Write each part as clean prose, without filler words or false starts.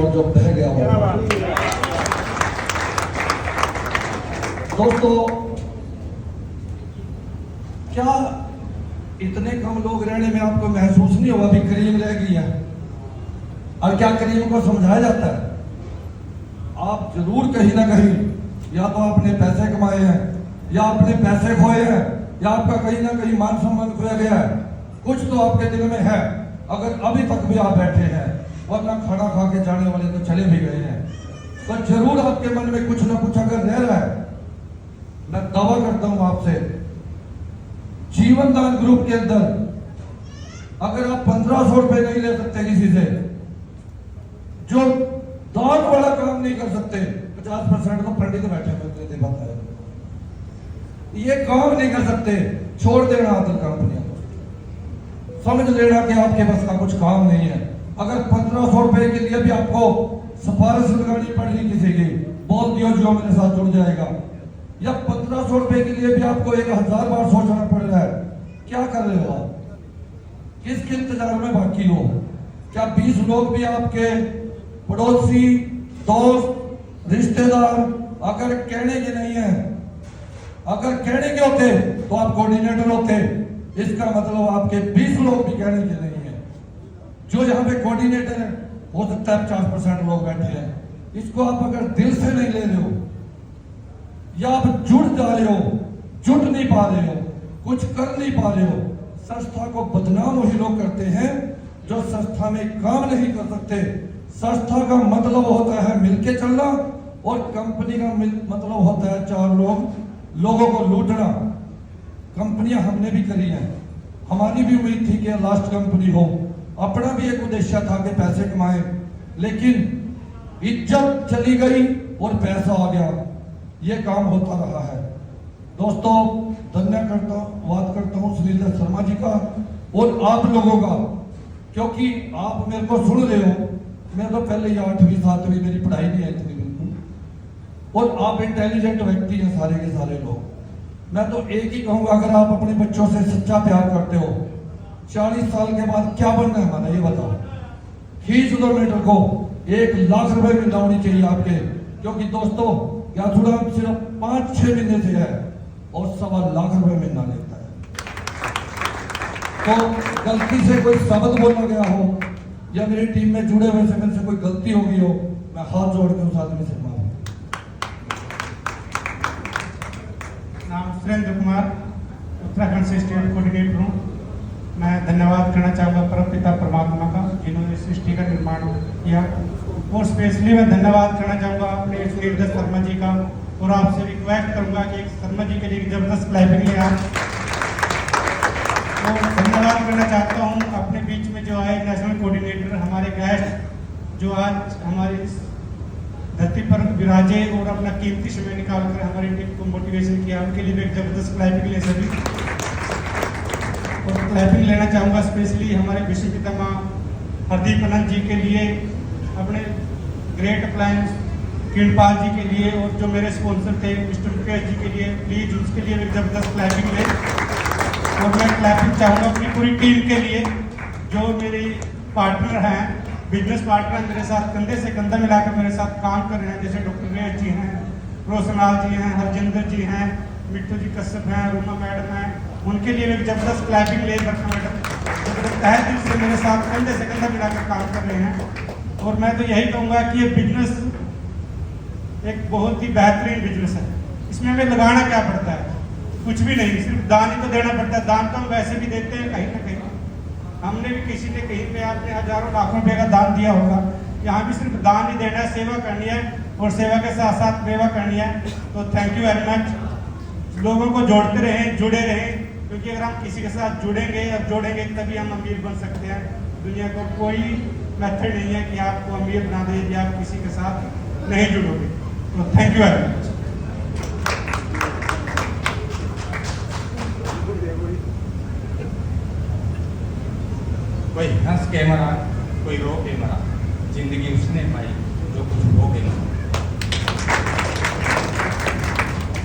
और जो बह गया वो। दोस्तों, क्या इतने कम लोग रहने में आपको महसूस नहीं हुआ भी करीम रह गई है? और क्या करीम को समझाया जाता है? आप जरूर कहीं ना कहीं या तो आपने पैसे कमाए हैं, या आपने पैसे खोए हैं, या आपका कहीं ना कहीं मान सम्मान खोया गया है। कुछ तो आपके दिल में है, अगर अभी तक भी आप बैठे हैं, वरना खाना खा के जाने वाले तो चले भी गए हैं, तो जरूर आपके मन में कुछ ना कुछ अगर रह रहा है। मैं दावा करता हूं आपसे, जीवन दान ग्रुप के अंदर अगर आप 1500 रुपए नहीं ले सकते किसी से, जो दान वाला काम नहीं कर सकते, 50% तो पंडित बैठे हुए थे, बताया ये काम नहीं कर सकते, छोड़ देना आदर कंपनियां, समझ लेना कि आपके बस का कुछ काम नहीं है। अगर 1500 रुपए के लिए भी आपको सिफारिश लगानी पड़ रही किसी की, बोल दियो जो मेरे साथ जुड़ जाएगा, या 1500 रुपए के लिए भी आपको 1000 बार सोचना पड़ रहा है, क्या कर रहे हो आप? किसके इंतजार में बाकी हो? क्या 20 लोग भी आपके पड़ोसी, दोस्त, रिश्तेदार अगर कहने के नहीं है, अगर कहने के होते तो आप कोऑर्डिनेटर होते। इसका मतलब आपके 20 लोग भी कहने के नहीं है। जो यहाँ पे कोऑर्डिनेटर है, हो सकता है 50% लोग बैठे हैं, इसको आप अगर दिल से नहीं ले रहे हो, या आप जुड़ जा रहे हो, जुट नहीं पा रहे हो, कुछ कर नहीं पा रहे हो। संस्था को बदनाम वही लोग करते हैं जो संस्था में काम नहीं कर सकते। संस्था का मतलब होता है मिलके चलना, और कंपनी का मतलब होता है 4 लोगों को लूटना। कंपनियां हमने भी करी हैं, हमारी भी उम्मीद थी कि लास्ट कंपनी हो, अपना भी एक उद्देश्य था कि पैसे कमाए, लेकिन इज्जत चली गई और पैसा आ गया, ये काम होता रहा है। दोस्तों, धन्यवाद करता हूँ श्रीधर शर्मा जी का और आप लोगों का, क्योंकि आप मेरे को सुन रहे हो। मैं तो पहले ही 8वीं 7वीं मेरी पढ़ाई नहीं है इतनी बिल्कुल, और आप इंटेलिजेंट व्यक्ति हैं सारे के सारे लोग। मैं तो एक ही कहूंगा, अगर आप अपने बच्चों से सच्चा प्यार करते हो, 40 साल के बाद क्या बनना है हमारा ये बताओ। खींच दो मीटर को, 1 लाख रुपए मिलना होनी चाहिए आपके, क्योंकि दोस्तों याथुड़ा सिर्फ 5-6 महीने से है और 1.25 लाख रुपए महीना लेता है। तो गलती से कोई शब्द बोला गया हो, या मेरी टीम में जुड़े हुए से मेरे से कोई गलती हो गई हो, मैं हाथ जोड़ के उस आदमी से माफी। नाम सुरेंद्र कुमार, उत्तराखंड से स्टेट कोऑर्डिनेटर हूँ। मैं धन्यवाद करना चाहूँगा परमपिता परमात्मा का, जिन्होंने सृष्टि का निर्माण किया, और स्पेशली मैं धन्यवाद करना चाहूँगा अपने श्रीधर शर्मा जी का, और आपसे रिक्वेस्ट करूँगा कि एक शर्मा जी के लिए जबरदस्त क्लैपिंग ले आप। तो धन्यवाद करना चाहता हूँ अपने बीच में जो आए नेशनल कोऑर्डिनेटर, हमारे गेस्ट जो आज हमारी धरती पर विराजे और अपना कीमती समय निकालकर हमारी टीम को मोटिवेशन किया, उनके लिए भी एक जबरदस्त क्लैपिंग ले सभी। और क्लैपिंग लेना चाहूँगा स्पेशली हमारे विश्व पितामह हरदीप आनंद जी के लिए, अपने ग्रेट अप्लायंस किरणपाल जी के लिए, और जो मेरे स्पॉन्सर थे मिस्टर मुकेश जी के लिए, प्लीज उसके लिए भी जबरदस्त क्लैपिंग ले। और मैं क्लैपिंग चाहूँगा अपनी पूरी टीम के लिए, जो मेरी पार्टनर हैं, बिजनेस पार्टनर मेरे साथ कंधे से कंधा मिलाकर मेरे साथ काम कर रहे हैं, जैसे डॉक्टर रेज जी हैं, रोशनलाल जी हैं, हरजिंदर जी हैं, मिट्टू जी कश्यप हैं, रूमा मैडम हैं, उनके लिए भी जबरदस्त क्लैपिंग ले बरखा मैडम तहे दिल से मेरे साथ कंधे से कंधा मिलाकर काम कर रहे हैं। और मैं तो यही कहूँगा कि ये बिजनेस एक बहुत ही बेहतरीन बिजनेस है। इसमें हमें लगाना क्या पड़ता है? कुछ भी नहीं, सिर्फ दान ही तो देना पड़ता है। दान तो हम वैसे भी देते हैं कहीं ना कहीं, हमने भी किसी ने कहीं पे आपने हजारों लाखों रुपए का दान दिया होगा। यहाँ भी सिर्फ दान ही देना है, सेवा करनी है, और सेवा के साथ साथ मेवा करनी है। तो थैंक यू वेरी मच। लोगों को जोड़ते रहें, जुड़े रहें, क्योंकि अगर हम किसी के साथ जुड़ेंगे और जोड़ेंगे तभी हम अमीर बन सकते हैं। दुनिया को कोई मेथड नहीं है कि आपको अमीर बना दे यदि आप किसी के साथ नहीं जुड़ोगे। तो थैंक यू वेरी मच। कोई हंस के मरा, कोई रो के मरा, जिंदगी उसने पाई जो कुछ हो के मरा।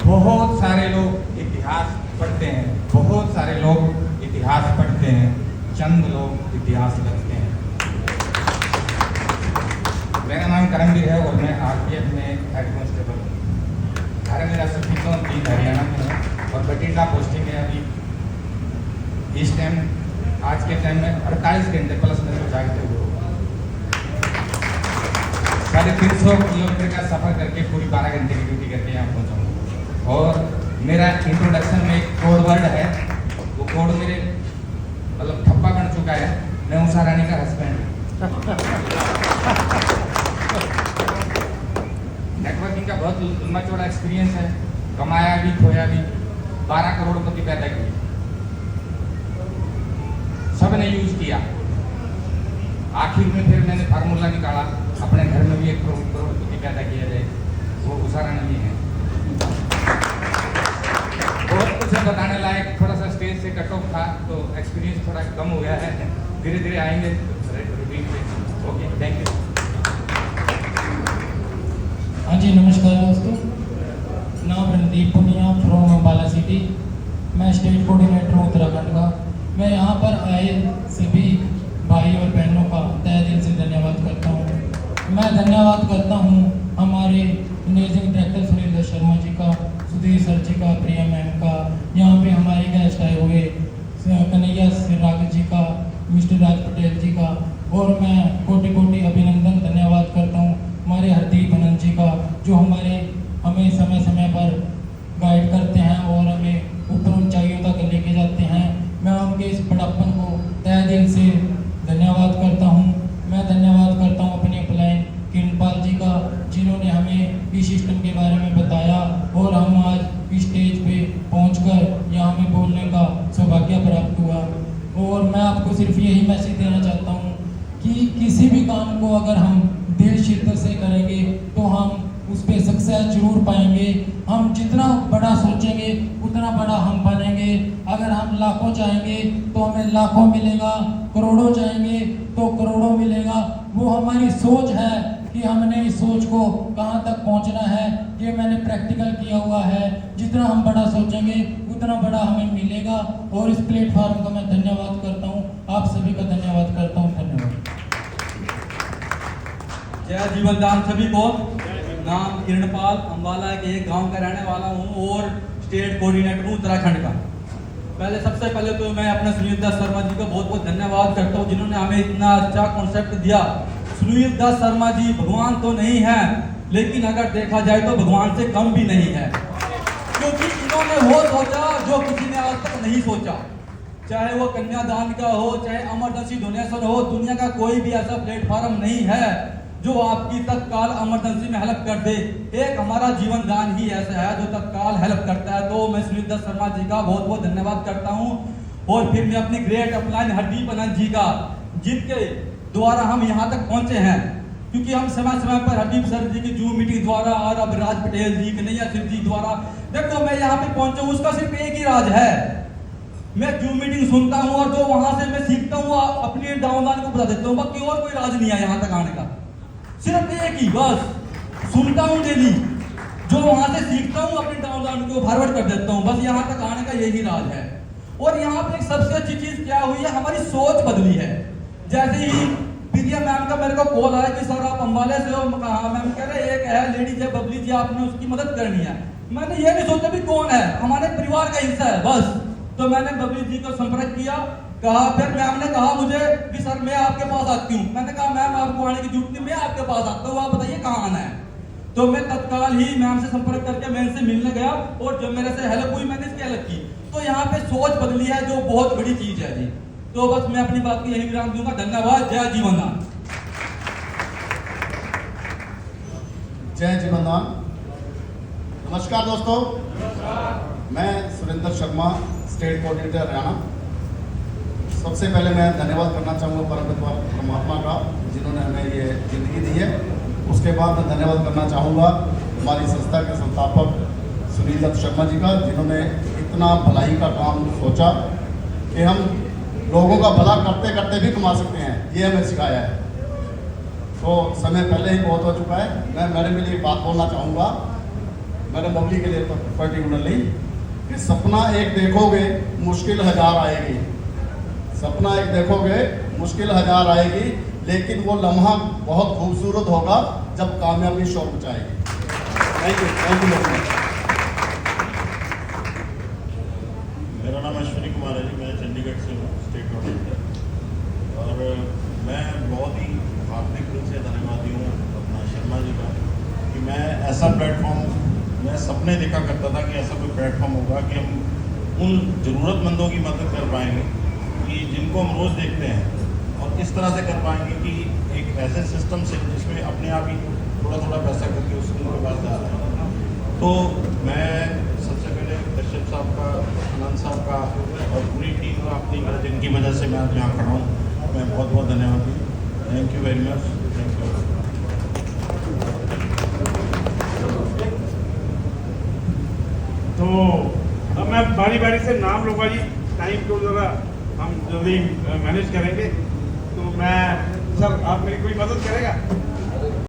बहुत सारे लोग इतिहास पढ़ते हैं, बहुत सारे लोग इतिहास पढ़ते हैं, चंद लोग इतिहास रखते हैं। मेरा करमवीर है और मैं आरपीएफ में हेड कांस्टेबल हूँ। घर मेरा सतीशों जीत हरियाणा में है और बठिंडा पोस्टिंग है अभी। इस टाइम आज के टाइम में 48 घंटे प्लस मेरे को जागते हुए 350 किलोमीटर का सफर करके पूरी 12 घंटे की ड्यूटी करके यहाँ पहुँचा हूँ। और मेरा इंट्रोडक्शन में एक कोड वर्ड है, वो कोड मेरे मतलब ठप्पा बन चुका है, मैं उषा रानी का हस्बैंड हूँ। नेटवर्किंग का बहुत लंबा चौड़ा एक्सपीरियंस है, कमाया भी खोया भी, 12 करोड़पति पैदा किए, सबने यूज किया। आखिर में फिर मैंने फार्मूला निकाला, अपने घर में भी 1 करोड़पति पैदा किया जाए, वो उषा रानी है। बहुत कुछ बताने लायक, थोड़ा सा स्टेज से कट ऑफ था तो एक्सपीरियंस थोड़ा कम हो गया है, धीरे धीरे आएंगे रूटीन पे। Okay, thank you. हाँ जी, नमस्कार दोस्तों। नाम रणदीप पुनिया फ्रॉम अम्बाला सिटी। मैं स्टेट कोऑर्डिनेटर हूँ उत्तराखंड का। मैं यहाँ पर आए सभी भाई और बहनों का तहे दिल से धन्यवाद करता हूँ। मैं धन्यवाद करता हूँ हमारे मैनेजिंग डायरेक्टर सुनील शर्मा जी का, सुधीर सर जी का, प्रिया मैम का, यहाँ पे हमारे गेस्ट आए हुए कन्हैया सिराग जी का, मिस्टर राज पटेल जी का, और मैं कोटि कोटि अभिनंदन धन्यवाद करता हूँ हमारे हरदीप आनंद जी का, जो हमें समय समय पर गाइड करते हैं और हमें ऊपर ऊंचाइयों तक लेके जाते हैं। मैं उनके इस बड़प्पन को तहे दिल से धन्यवाद करता हूँ। मैं धन्यवाद करता हूँ अपने अपलाइन किरणपाल जी का, जिन्होंने हमें इस सिस्टम के बारे में बताया और हम आज इस स्टेज पे पहुंचकर यहाँ में बोलने का सौभाग्य प्राप्त हुआ। और मैं आपको सिर्फ यही मैसेज देना चाहता हूँ कि किसी भी काम को अगर हम दिल शिद्दत से करेंगे तो हम उस पर सक्सेस जरूर पाएंगे। हम जितना बड़ा सोचेंगे उतना बड़ा हम बनेंगे। अगर हम लाखों चाहेंगे तो हमें लाखों मिलेगा, करोड़ों चाहेंगे तो करोड़ों मिलेगा। वो हमारी सोच है कि हमने इस सोच को कहाँ तक पहुँचना है, ये मैंने प्रैक्टिकल किया हुआ है। जितना हम बड़ा सोचेंगे उतना बड़ा हमें मिलेगा। और इस प्लेटफॉर्म का मैं धन्यवाद करता हूँ, आप सभी का धन्यवाद करता हूँ। धन्यवाद। जय जीवन दान सभी को। नाम किरणपाल, अम्बाला के एक गांव का रहने वाला हूं और स्टेट कोऑर्डिनेटर हूं उत्तराखंड का। सबसे पहले तो मैं अपने सुनील दास शर्मा जी का बहुत बहुत धन्यवाद करता हूं, जिन्होंने हमें इतना अच्छा कॉन्सेप्ट दिया। सुनील दास शर्मा जी भगवान तो नहीं है, लेकिन अगर देखा जाए तो भगवान से कम भी नहीं है, क्योंकि इन्होंने वो सोचा जो किसी ने आज तक नहीं सोचा। चाहे वो कन्यादान का हो, चाहे इमरजेंसी डोनेशन हो, दुनिया का कोई भी ऐसा प्लेटफॉर्म नहीं है जो आपकी तत्काल इमरजेंसी में हेल्प कर दे। एक हमारा जीवन दान ही ऐसा है जो तत्काल हेल्प करता है। तो मैं सुनील दास शर्मा जी का बहुत बहुत धन्यवाद करता हूं। और फिर मैं अपनी ग्रेट अपलाइन हरदीप आनंद जी का, जिनके द्वारा हम यहाँ तक पहुंचे हैं, क्योंकि हम समय समय पर हरदीप सर जी की जूम मीटिंग द्वारा और अब राज पटेल जी, कन्हैया सिंह जी द्वारा, देखो मैं यहाँ पे पहुंचा हूँ उसका सिर्फ एक ही राज है। मैं जूम मीटिंग सुनता हूँ और जो वहां से मैं सीखता हूँ अपनी डाउनलाइन को बता देता हूँ, बाकी और कोई राज नहीं है यहाँ तक आने का। सिर्फ एक ही बस सुनता हूँ डेली, जो वहां से सीखता हूँ अपनी डाउनलोड को फॉरवर्ड कर देता हूँ। बस यहाँ तक आने का यही राज है। और यहाँ पे एक सबसे अच्छी चीज क्या हुई है, हमारी सोच बदली है। जैसे ही प्रिया मैम का मेरे को कॉल आया कि सर आप अम्बाले से हो, कहा मैम कह रहे एक है लेडीज है बबली जी, आपने उसकी मदद करनी है। मैंने ये नहीं सोचा भी कौन है, हमारे परिवार का हिस्सा है बस। तो मैंने बबली जी को संपर्क किया, कहा, फिर मैम ने कहा मुझे कि सर मैं आपके पास आती हूँ। मैंने कहा मैम आपको आने की जरूरत नहीं, मैं आपके पास आता हूँ, आप बताइए कहाँ आना है। तो मैं तत्काल ही मैम से संपर्क करके मैं इनसे मिलने गया और जो मेरे से हेल्प हुई मैंने इसकी हेल्प की। तो यहाँ पे सोच बदली है, जो बहुत बड़ी चीज है जी। तो बस मैं अपनी बात की यही विराम दूंगा। धन्यवाद। जय जीवनदान। जय जीवनदान। नमस्कार दोस्तों, मैं सुरेंद्र शर्मा, स्टेट कोऑर्डिनेटर हरियाणा। सबसे पहले मैं धन्यवाद करना चाहूँगा परमपिता परमात्मा का, जिन्होंने हमें ये जिंदगी दी है। उसके बाद मैं धन्यवाद करना चाहूँगा हमारी संस्था के संस्थापक सुनील दत्त शर्मा जी का, जिन्होंने इतना भलाई का काम सोचा कि हम लोगों का भला करते करते भी कमा सकते हैं, ये हमें सिखाया है। तो समय पहले ही बहुत हो चुका है। मैं मेरे लिए बात बोलना चाहूँगा, मेरे बबली के लिए पर्टिकुलरली, कि सपना एक देखोगे मुश्किल हजार आएगी। सपना एक देखोगे मुश्किल हजार आएगी, लेकिन वो लम्हा बहुत खूबसूरत होगा जब कामयाबी शोर मचाएगी। Thank you very much. मेरा नाम अश्विनी कुमार है जी, मैं चंडीगढ़ से हूँ, स्टेट कोऑर्डिनेटर। और मैं बहुत ही हार्दिक रूप से धन्यवादी हूँ अपना शर्मा जी का कि मैं ऐसा प्लेटफॉर्म, मैं सपने देखा करता था कि ऐसा कोई प्लेटफॉर्म होगा कि हम उन ज़रूरतमंदों की मदद कर पाएंगे कि जिनको हम रोज़ देखते हैं, और इस तरह से कर पाएंगे कि एक ऐसे सिस्टम से जिसमें अपने आप ही थोड़ा थोड़ा पैसा करके उनके पास जा रहे हैं। तो मैं सबसे पहले कश्यप साहब का, आनंद साहब का और पूरी टीम का, अपनी जिनकी वजह से मैं आज यहाँ खड़ा हूँ, मैं बहुत बहुत धन्यवाद हूँ। Thank you very much. Thank you. तो अब मैं बारी बारी से नाम लूँगा जी, टाइम को ज़रा हम जल्दी मैनेज करेंगे। तो मैं सर, आप मेरी कोई मदद करेगा?